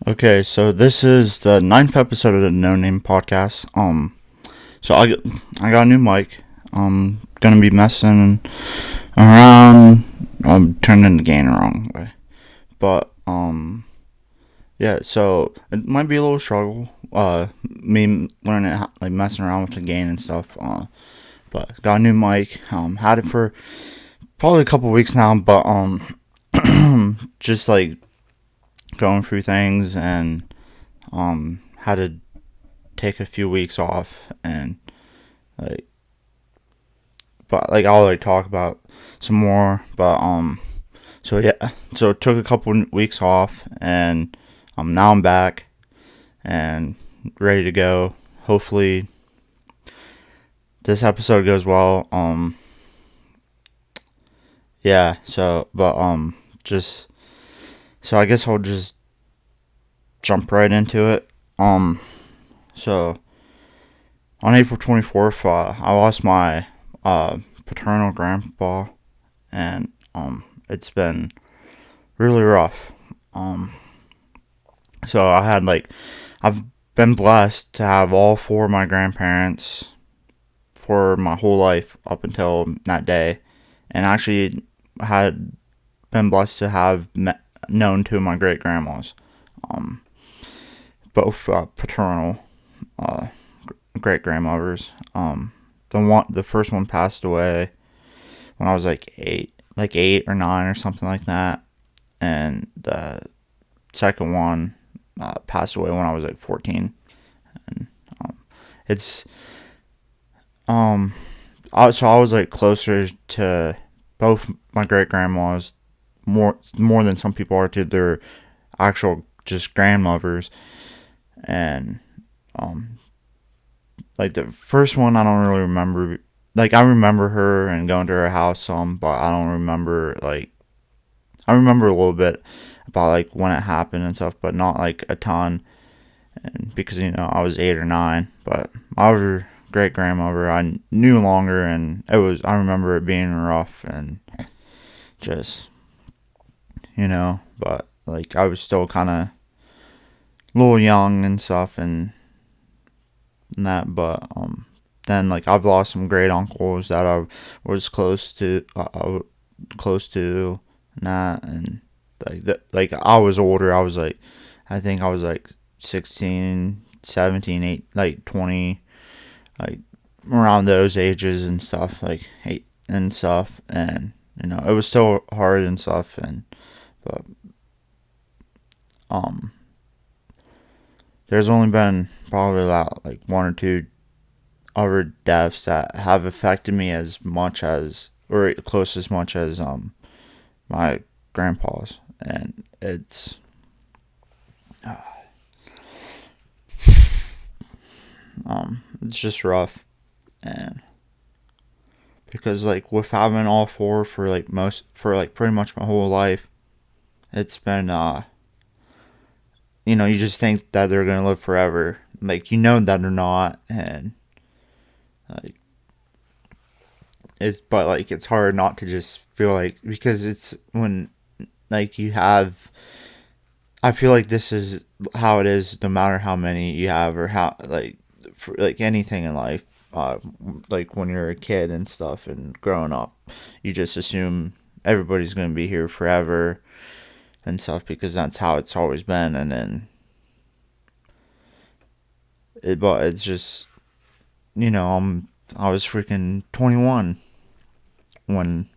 Okay, so this is the ninth episode of the No Name Podcast. So I got a new mic. I'm gonna be messing around. I'm turning the gain the wrong way, but yeah. So it might be a little struggle. Me learning like messing around with the gain and stuff. But got a new mic. Had it for probably a couple weeks now, but just like going through things and had to take a few weeks off and like but like I'll like talk about some more but so yeah, so it took a couple weeks off and now I'm back and ready to go. Hopefully this episode goes well. Yeah, so but just so I guess I'll just jump right into it. So on April 24th, I lost my paternal grandpa, and it's been really rough. Um, so I've been blessed to have all four of my grandparents for my whole life up until that day, and actually had been blessed to have known two of my great grandmas, um, both paternal uh, great grandmothers. The first one passed away when I was like 8 or 9 or something like that, and the second one passed away when I was like 14. And it's so I was like closer to both my great grandmas more than some people are to their actual just grandmothers, and um like the first one I don't really remember. Like I remember her and going to her house some, but I don't remember like I remember a little bit about like when it happened and stuff, but not like a ton. And because I was 8 or 9, but my other great grandmother I knew longer, and I remember it being rough and just but like I was still kind of a little young and stuff and that, but then like I've lost some great uncles that I was close to and that, and like I was older. I was like I think I was like 16, 17, 8, like 20, like around those ages and stuff, like 8 and stuff, and it was still hard and stuff, and but um there's only been probably about like one or two other deaths that have affected me as much as or close as much as my grandpa's, and it's just rough. And because like with having all four for like pretty much my whole life, it's been you just think that they're gonna live forever, like that they're not, and like but like it's hard not to just feel like, because it's when like you have, I feel like this is how it is no matter how many you have, or how like for like anything in life, like when you're a kid and stuff and growing up, you just assume everybody's going to be here forever and stuff because that's how it's always been. And then but it's just I was freaking 21 when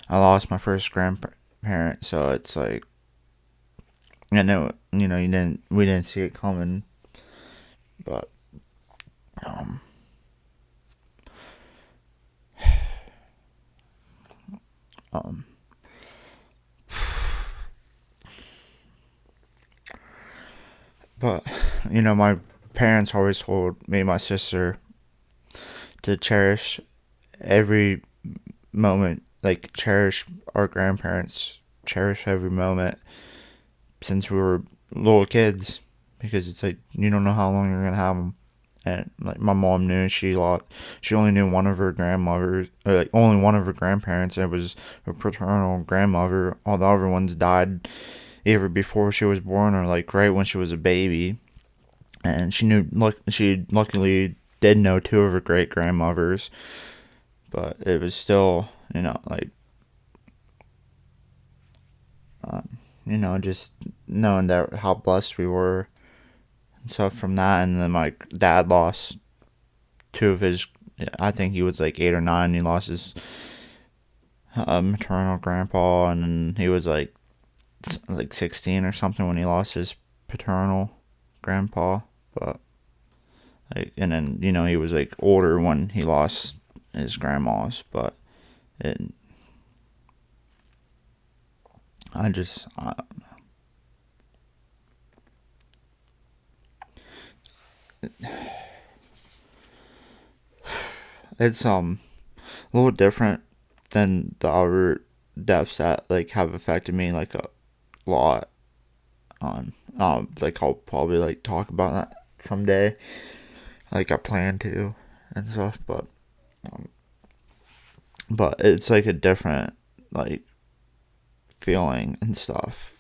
I lost my first grandparent, so it's like I know we didn't see it coming, but um um but my parents always told me and my sister to cherish every moment, like cherish our grandparents, cherish every moment since we were little kids, because it's like you don't know how long you're gonna have them. And like my mom knew, she only knew one of her grandmothers, or like only one of her grandparents. And it was her paternal grandmother. All the other ones died either before she was born or like right when she was a baby. And she luckily did know two of her great grandmothers, but it was still, like, just knowing that how blessed we were and stuff from that. And then my dad lost two of his, I think he was like 8 or 9. He lost his maternal grandpa, and then he was like 16 or something when he lost his paternal grandpa. But like, and then he was like older when he lost his grandmas. But it, I it's a little different than the other deaths that like have affected me like a lot. On like I'll probably like talk about that someday. Like I plan to and stuff, um, but it's like a different like feeling and stuff.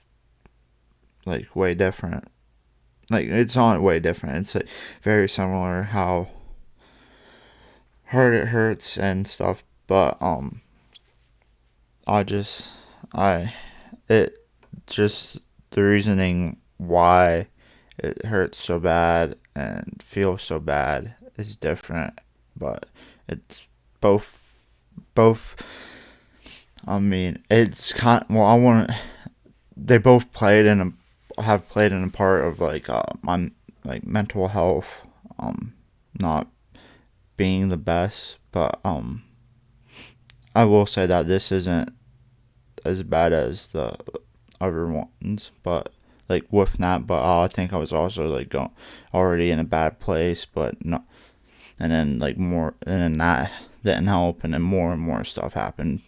Like way different. Like it's not way different. It's like very similar how hard it hurts and stuff. But I just I it just the reasoning why it hurts so bad and feels so bad is different. But it's both. I mean, it's kind. Well, I want. They both have played in a part of like my like mental health, not being the best. But I will say that this isn't as bad as the other ones. But like with that, but I think I was also like going already in a bad place, but not. And then like more, and then that didn't help, and then more and more stuff happened,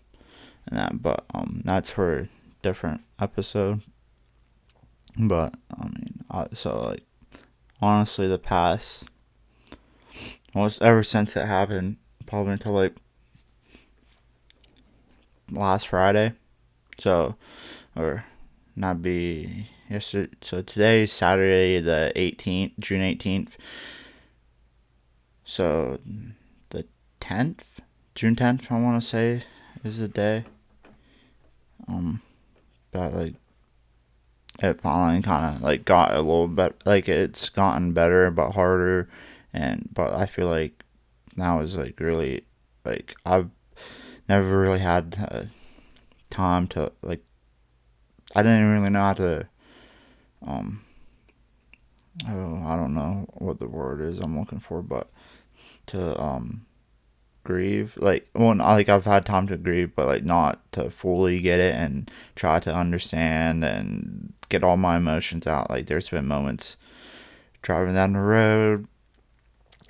and that. But that's for a different episode. But I mean, so like honestly, the past, almost ever since it happened, probably until like last Friday. So, or not be yesterday. So today's Saturday, the 18th, June 18th. So the 10th, June 10th, I want to say, is the day. But like it finally kind of like got a little bit, like it's gotten better but harder, but I feel like now is like really, like I've never really had time to like, I didn't really know how to um oh, I don't know what the word is I'm looking for, but to grieve, like, well, like I've had time to grieve, but like not to fully get it and try to understand and get all my emotions out. Like there's been moments driving down the road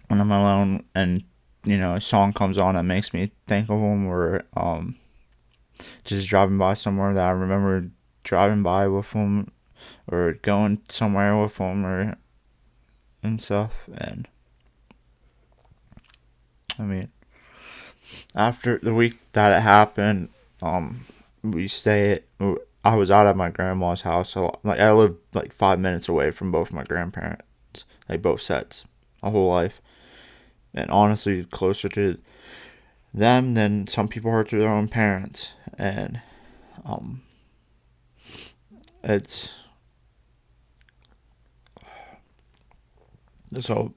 when I'm alone, and a song comes on that makes me think of them, or just driving by somewhere that I remember driving by with them, or going somewhere with them, or and stuff. And I mean, after the week that it happened, we stayed. I was out at my grandma's house. So like I lived like 5 minutes away from both my grandparents, like both sets, my whole life, and honestly closer to them than some people are to their own parents. And um, it's so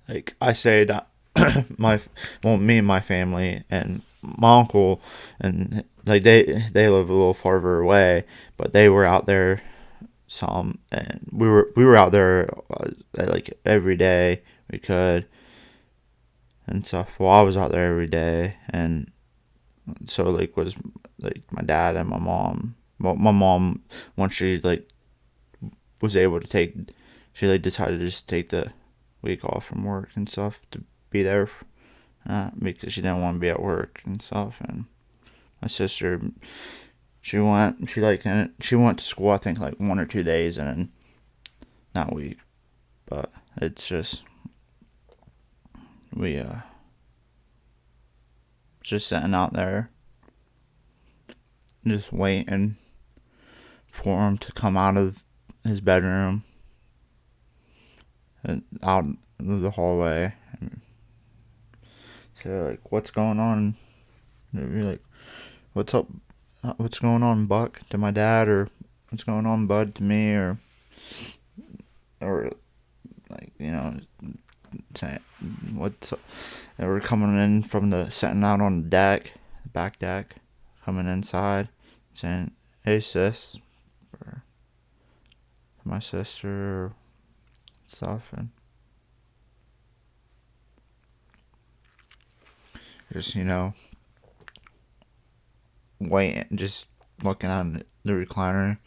like I say that me and my family and my uncle, and like they live a little farther away, but they were out there some, and we were out there like every day we could and stuff. Well, I was out there every day, and so like was like my dad and my mom. Well, my mom, once she like was able to take, she like decided to just take the week off from work and stuff to be there because she didn't want to be at work and stuff. And my sister, she went to school, I think like 1 or 2 days and that week. But it's just we just sitting out there just waiting for him to come out of his bedroom and out the hallway. And so like, what's going on? And be like, what's up? What's going on, Buck? To my dad, or what's going on, Bud? To me, or like, saying what's up? They were coming in from sitting out on the deck, the back deck, coming inside, saying, "Hey, sis," or my sister, or stuff, and just waiting, just looking at the recliner,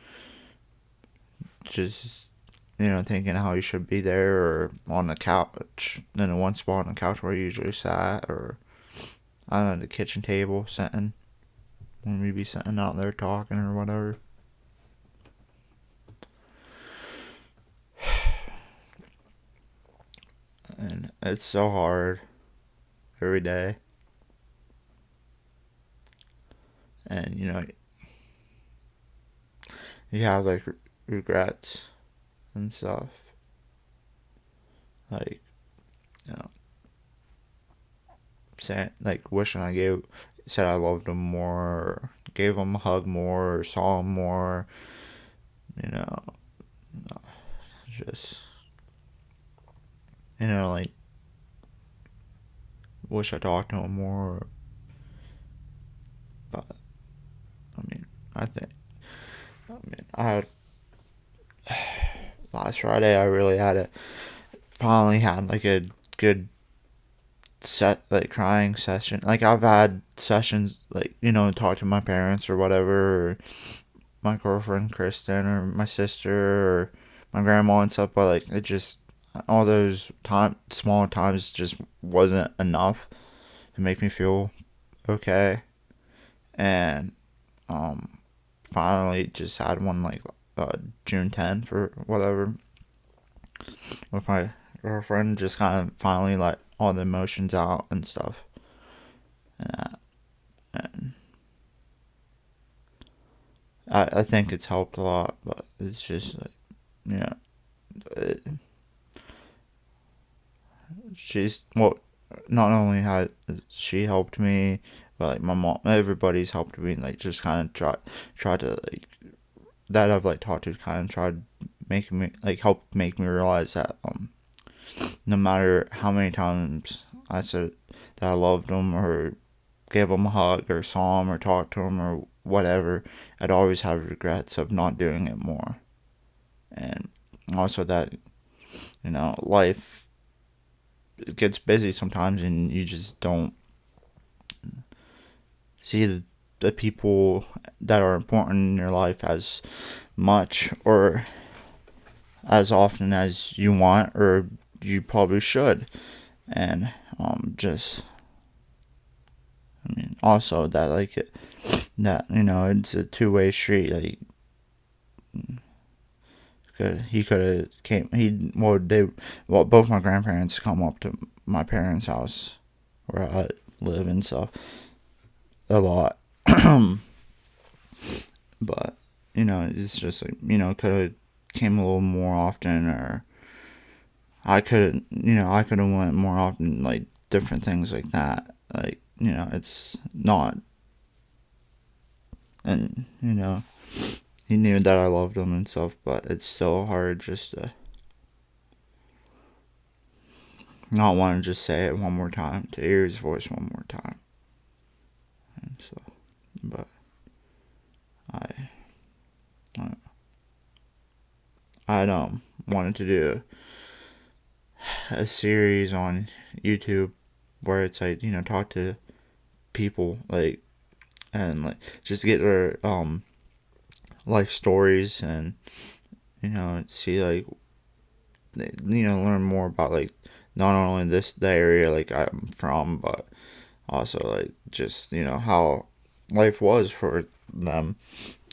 just thinking how you should be there, or on the couch, in the one spot on the couch where you usually sat, or I don't know, the kitchen table, sitting when we'd be sitting out there talking or whatever. And it's so hard every day. And you have like regrets and stuff, like saying, like, wishing said I loved him more, or gave him a hug more, or saw him more, just like, wish I talked to him more. But I mean, I had last Friday, I really finally had like a good like crying session. Like, I've had sessions, like, talk to my parents or whatever, or my girlfriend Kristen, or my sister, or my grandma and stuff, but like, it just, all those small times just wasn't enough to make me feel okay. And finally just had one, like, June 10th or whatever, with my girlfriend, just kind of finally let all the emotions out and stuff. And I think it's helped a lot, but it's just like, it, she's, well, not only had she helped me, but like my mom, everybody's helped me, like, just kind of try to, like, that I've like talked to, kind of tried making me, like, help make me realize that no matter how many times I said that I loved them, or gave them a hug, or saw them, or talked to them, or whatever, I'd always have regrets of not doing it more. And also that, life gets busy sometimes, and you just don't see the people that are important in your life as much, or as often as you want, or you probably should. And just, I mean, also that, like, it's a two-way street. Like, he could have came. Both my grandparents come up to my parents' house where I live and stuff a lot. But it's just like, could have came a little more often, or I could have went more often, like, different things like that. Like, it's not, and he knew that I loved him and stuff, but it's still hard just to not want to just say it one more time, to hear his voice one more time. And so, but I wanted to do a series on YouTube where it's like, talk to people, like, and like, just get their life stories, and see, like, learn more about, like, not only the area, like, I'm from, but also, like, just how life was for them,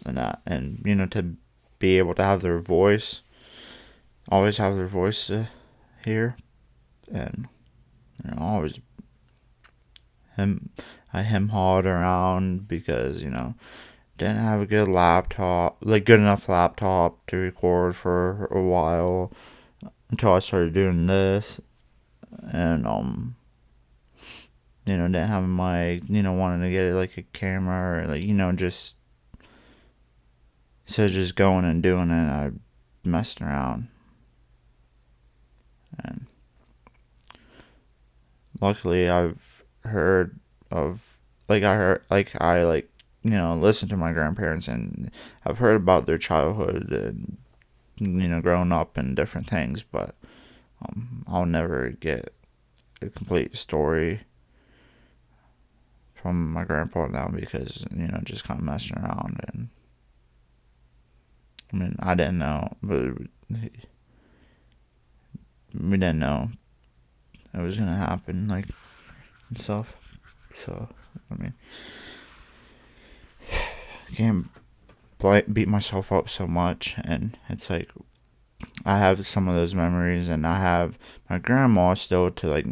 and that, and to be able to have their voice, always have their voice to hear, and always I him hawed around, because didn't have a good laptop, like good enough laptop to record for a while until I started doing this, and didn't have my, wanting to get like a camera or like, just instead of just going and doing it, I messed around, and luckily I've heard of listen to my grandparents, and I've heard about their childhood and growing up and different things, but I'll never get a complete story from my grandpa now because just kind of messing around. And I mean, I didn't know, but we didn't know it was gonna happen, like, and stuff. So I mean, I can't beat myself up so much, and it's like I have some of those memories, and I have my grandma still to, like,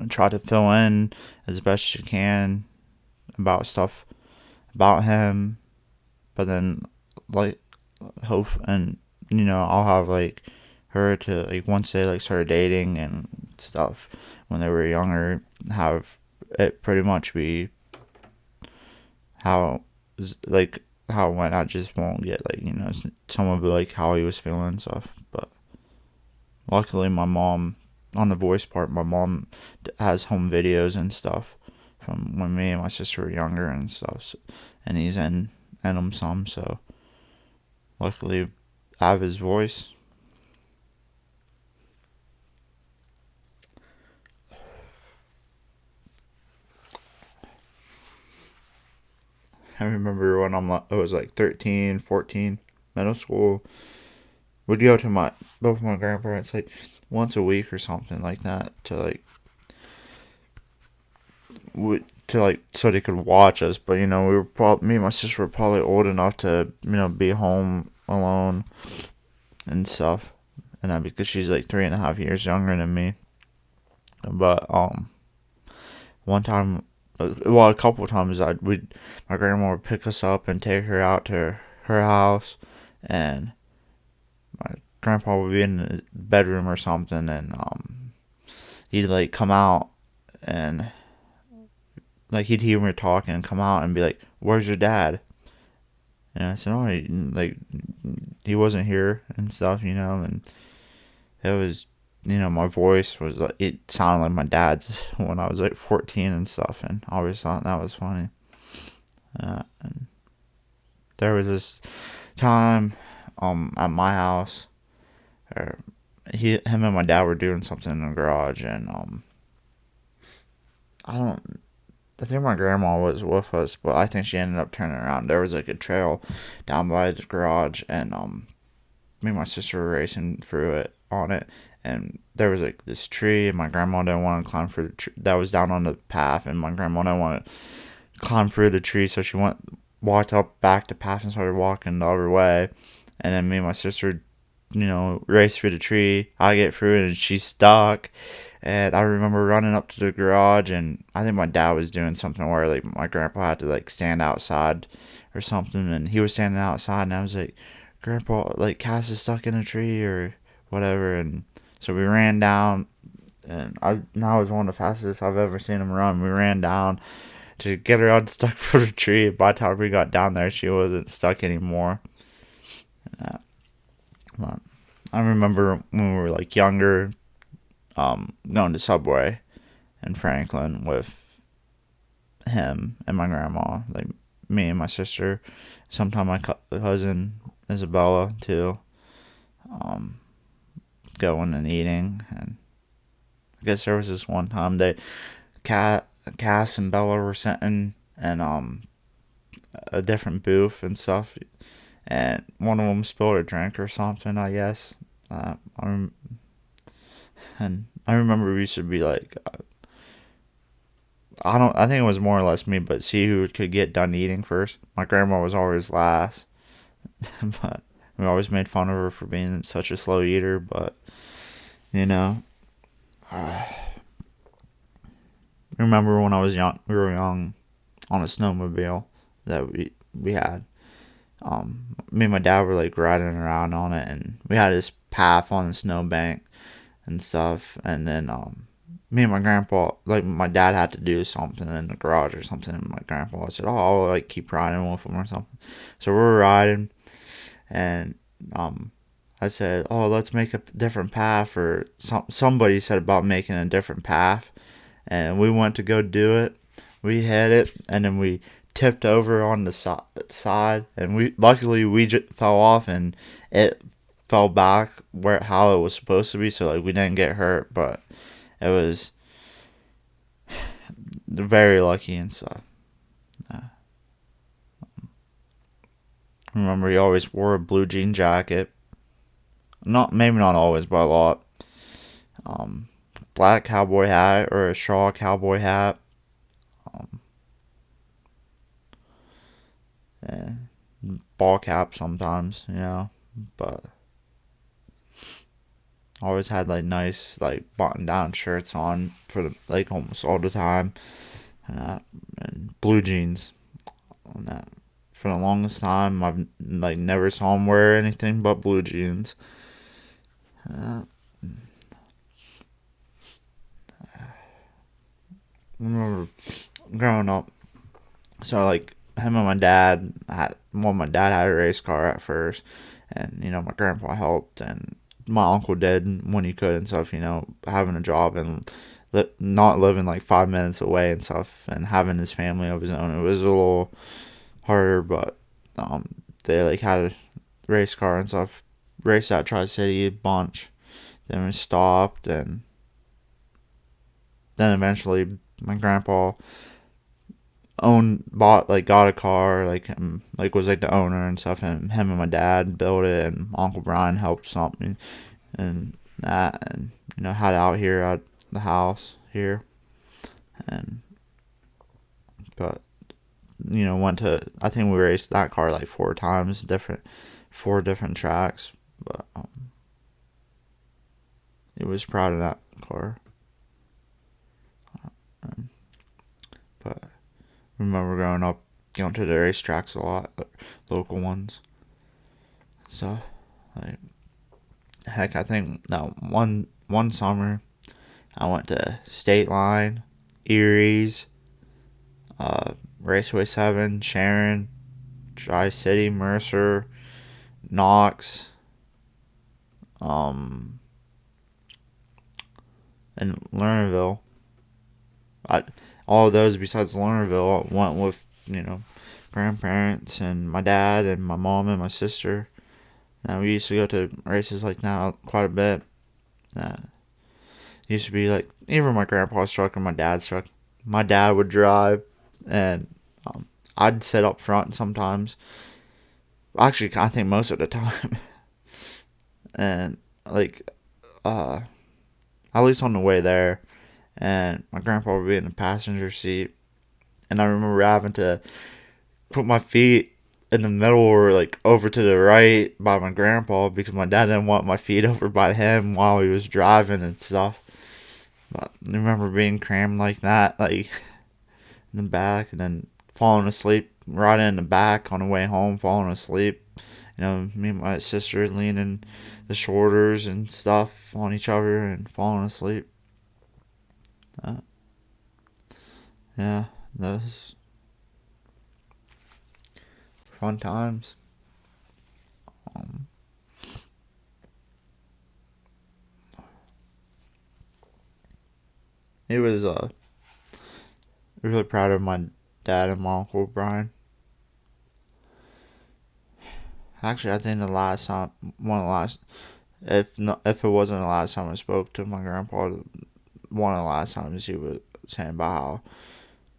try to fill in as best she can about stuff about him, but then, like, hope, and I'll have like her to, like, once they like started dating and stuff when they were younger, have it pretty much be how, like, how it went. I just won't get, like, some of, like, how he was feeling and stuff. But luckily my mom, on the voice part, my mom has home videos and stuff from when me and my sister were younger and stuff, so, and he's in them some, so luckily I have his voice. I remember when I was like 13, 14, middle school, would go to both my grandparents like once a week or something like that to like so they could watch us. But we were me and my sister were probably old enough to be home alone and stuff, and that because she's like 3.5 years younger than me. But one time, well, a couple of times, my grandma would pick us up and take her out to her house, and my grandpa would be in the bedroom or something, and he'd like come out, and like he'd hear me talking and come out and be like, "Where's your dad?" And I said, "Oh, he wasn't here and stuff, and it was." My voice was like, it sounded like my dad's when I was like 14 and stuff, and I always thought that was funny. And there was this time, at my house, or him and my dad were doing something in the garage, and I think my grandma was with us, but I think she ended up turning around. There was like a trail down by the garage, and me and my sister were racing through it on it, and there was like this tree, and my grandma didn't want to climb through the tree that was down on the path, and my grandma didn't want to climb through the tree, so she walked up back the path and started walking the other way, and then me and my sister, raced through the tree. I get through it, and she's stuck, and I remember running up to the garage, and I think my dad was doing something where like my grandpa had to like stand outside or something, and he was standing outside, and I was like, "Grandpa, like Cass is stuck in a tree or whatever," and so we ran down, and I was one of the fastest I've ever seen him run. We ran down to get her unstuck from the tree. By the time we got down there, she wasn't stuck anymore. But I remember when we were like younger, going to Subway in Franklin with him and my grandma, like me and my sister, sometimes my cousin Isabella too, going and eating. And I guess there was this one time that Cass and Bella were sitting in a different booth and stuff, and one of them spilled a drink or something, I guess. And I remember we used to be like, I think it was more or less me, but see who could get done eating first. My grandma was always last, but we always made fun of her for being such a slow eater. But I remember when I was young, we were young, on a snowmobile, that we had. Me and my dad were like riding around on it, and we had this path on the snowbank and stuff. And then me and my grandpa, like my dad had to do something in the garage or something. And my grandpa said, "Oh, I'll like keep riding with him or something." So we're riding, and I said, "Oh, let's make a different path." Or somebody said about making a different path, and we went to go do it. We hit it, and then we tipped over on the side, and we luckily we just fell off, and it fell back where how it was supposed to be, so like we didn't get hurt, but it was very lucky and stuff. Uh, Remember, he always wore a blue jean jacket. Not maybe not always, but a lot. Um, Black cowboy hat or a straw cowboy hat. Um, and ball cap sometimes, but always had like nice like button down shirts on for the like almost all the time, and blue jeans on that. For the longest time, I've like never saw him wear anything but blue jeans. Uh, I remember growing up, so like him and my dad my dad had a race car at first, and my grandpa helped, and my uncle did when he could and stuff. Having a job and not living like 5 minutes away and stuff, and having his family of his own, it was a little harder. But they like had a race car and stuff, raced at Tri City a bunch. Then we stopped, and then eventually my grandpa bought like got a car like him, like was like the owner and stuff, and him and my dad built it, and Uncle Brian helped something and that, and had it out here at the house here, and but went to, I think we raced that car like 4 times, 4 different tracks, but it was proud of that car. But I remember growing up going to the racetracks a lot, local ones. So like heck, I think that one summer I went to State Line, Erie's, Raceway 7, Sharon, Tri City, Mercer, Knox, and Lernerville. All of those besides Lernerville went with grandparents and my dad and my mom and my sister. Now we used to go to races like that quite a bit. Used to be like either my grandpa's truck or my dad's truck. My dad would drive, and I'd sit up front sometimes. Actually, I think most of the time, and like at least on the way there, and my grandpa would be in the passenger seat, and I remember having to put my feet in the middle or like over to the right by my grandpa because my dad didn't want my feet over by him while he was driving and stuff. But I remember being crammed like that, like in the back, and then falling asleep right in the back on the way home, falling asleep. Me and my sister leaning the shoulders and stuff on each other and falling asleep. Yeah, those fun times. Um, it was really proud of my dad and my uncle Brian. Actually, I think the last time, one of the last, if it wasn't the last time I spoke to my grandpa, one of the last times he was saying about how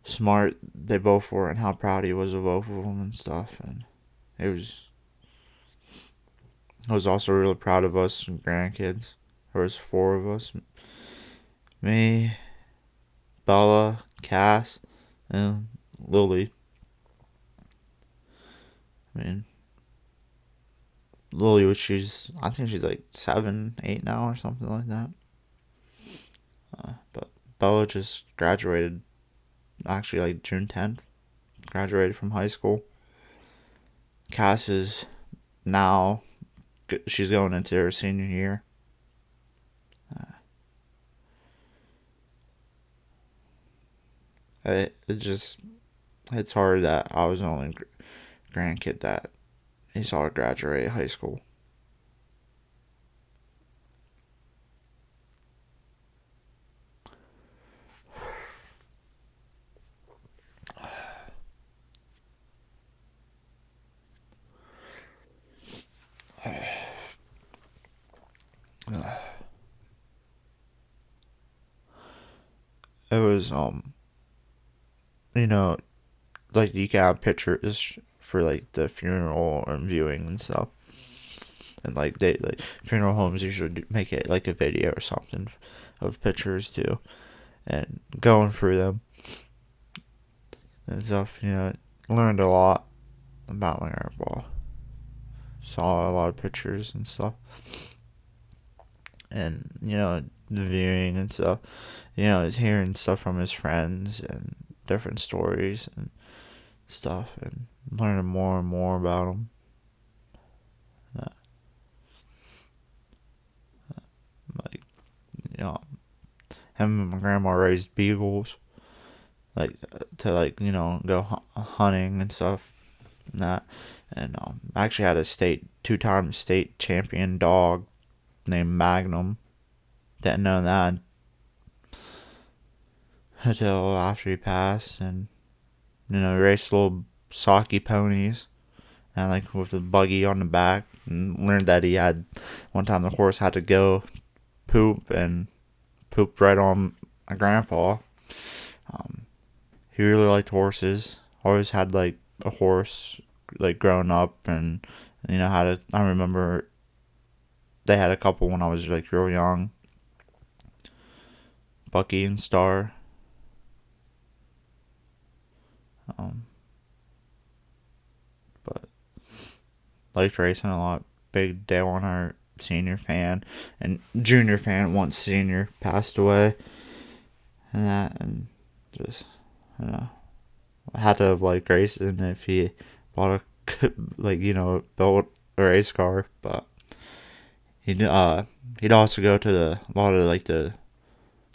smart they both were and how proud he was of both of them and stuff. And it was, I was also really proud of us grandkids. There was 4 of us, me, Bella, Cass, and Lily. I mean, Lily, I think she's like 7, 8 now or something like that. But Bella just graduated actually like June 10th, graduated from high school. Cass is now, she's going into her senior year. It's hard that I was the only grandkid that he saw graduate high school. It was you know, like you can have pictures for like the funeral and viewing and stuff, and like they like funeral homes usually make it like a video or something of pictures too, and going through them and stuff. Learned a lot about my grandpa. Saw a lot of pictures and stuff, and the viewing and stuff. Is hearing stuff from his friends and different stories and stuff, and learning more and more about him. Like, him and my grandma raised beagles, like to go hunting and stuff, and that. And I actually had a two-time state champion dog named Magnum. Didn't know that until after he passed, and raced little Saki ponies, and like with the buggy on the back, and learned that he had one time the horse had to go poop and pooped right on my grandpa. He really liked horses. Always had like a horse like growing up, and I remember they had a couple when I was like real young. Bucky and Star. But liked racing a lot. Big Dale Earnhardt senior fan and junior fan once senior passed away, and just I had to have liked racing if he bought built a race car. But he'd also go to a lot of like the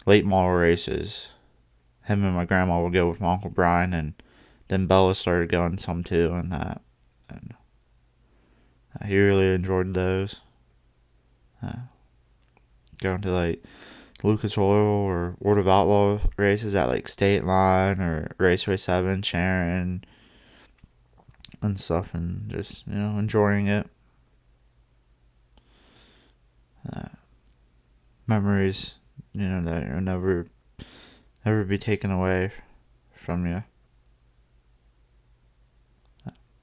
late model races. Him and my grandma would go with my Uncle Brian, and then Bella started going some too, and that. And he really enjoyed those. Going to like Lucas Oil or World of Outlaw races at like State Line or Raceway 7, Sharon, and stuff, and just, enjoying it. Memories, that will never be taken away from you.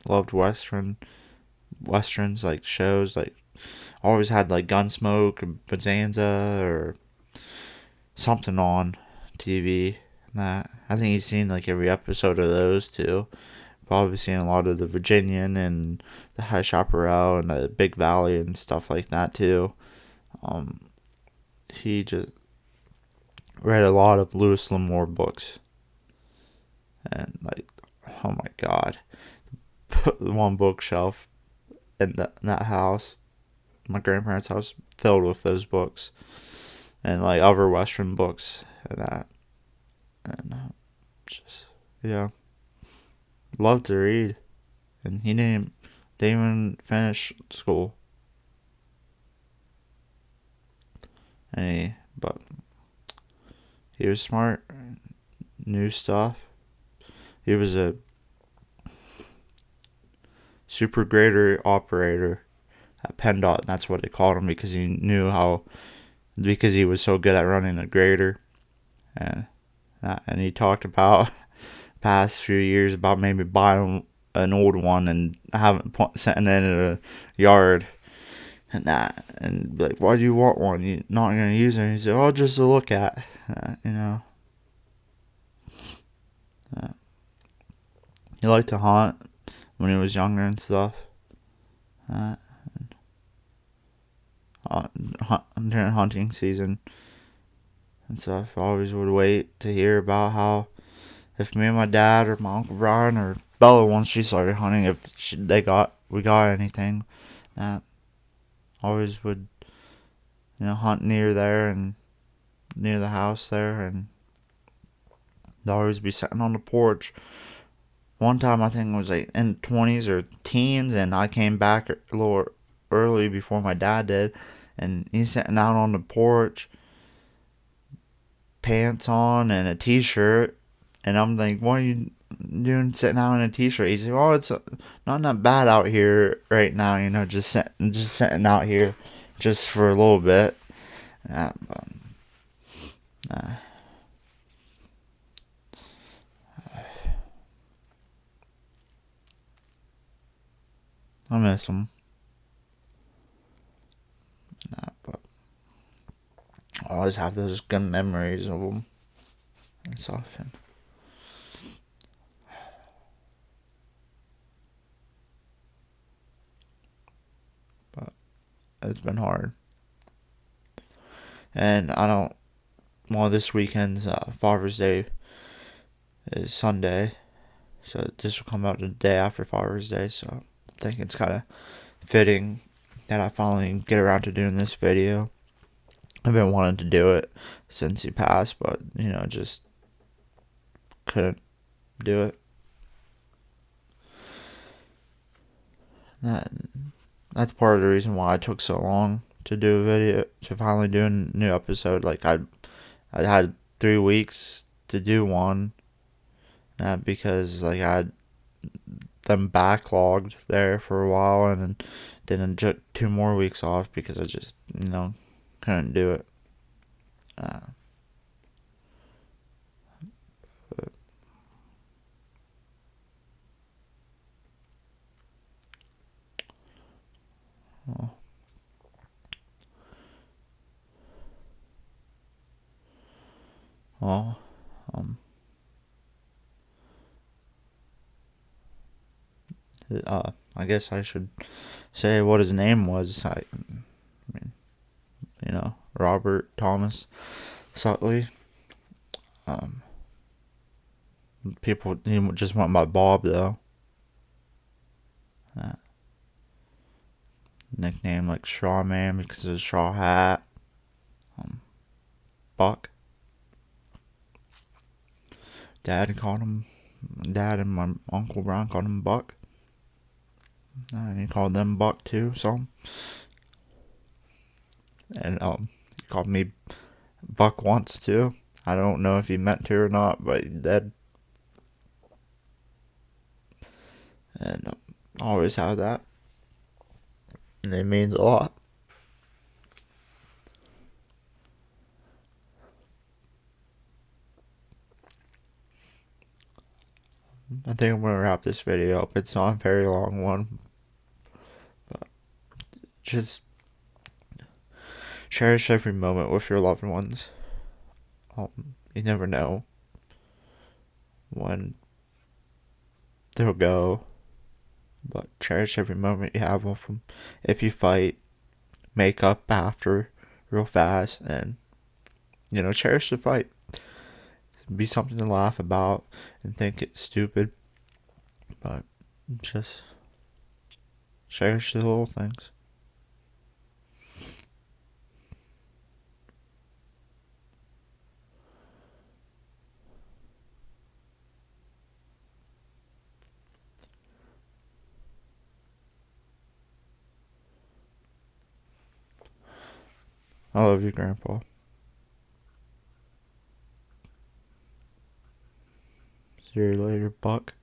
Loved westerns, like shows, like always had like Gunsmoke or Bonanza or something on TV. That I think he's seen like every episode of those too. Probably seen a lot of the Virginian and the High Chaparral and the Big Valley and stuff like that too. He just read a lot of Louis L'Amour books, and like, oh my god, the one bookshelf in that house, my grandparents' house, filled with those books, and like other Western books and that, and just loved to read, and he didn't even finish school, but he was smart, knew stuff. He was a super grader operator at PennDOT, and that's what they called him because he was so good at running a grader, and he talked about past few years about maybe buying an old one and sitting in a yard and that, and like, why do you want one? You're not gonna use it. And he said, "Oh, just to look at," He liked to hunt when he was younger and stuff. During hunting season and stuff, I always would wait to hear about how if me and my dad or my Uncle Brian or Bella, once she started hunting, if we got anything, that always would, hunt near there and near the house there, and they'd always be sitting on the porch. One time I think it was like in 20s or teens, and I came back a little early before my dad did, and he's sitting out on the porch, pants on and a t-shirt, and I'm like, what are you doing sitting out in a t-shirt? He's like, oh, it's not that bad out here right now, just sitting out here just for a little bit. But, I miss him. But I always have those good memories of him and stuff. But it's been hard. And this weekend's Father's Day is Sunday. So this will come out the day after Father's Day. So I think it's kind of fitting that I finally get around to doing this video. I've been wanting to do it since he passed, but, just couldn't do it. That's part of the reason why I took so long to do a video, to finally do a new episode. Like, I had 3 weeks to do one, because, like, I had them backlogged there for a while, and then 2 more weeks off because I just, couldn't do it. Well, I guess I should say what his name was. I mean, Robert Thomas Sutley. People, he just went by Bob, though. Nickname like Straw Man because of his straw hat. Buck. Dad and my Uncle Brian called him Buck. He called them Buck too, so. And he called me Buck once too. I don't know if he meant to or not, but he did. And I always have that. And it means a lot. I think I'm going to wrap this video up. It's not a very long one. But just cherish every moment with your loved ones. You never know when they'll go. But cherish every moment you have with them. If you fight, make up after real fast. And, cherish the fight. Be something to laugh about and think it's stupid. But just cherish the little things. I love you, Grandpa. See you later, Buck.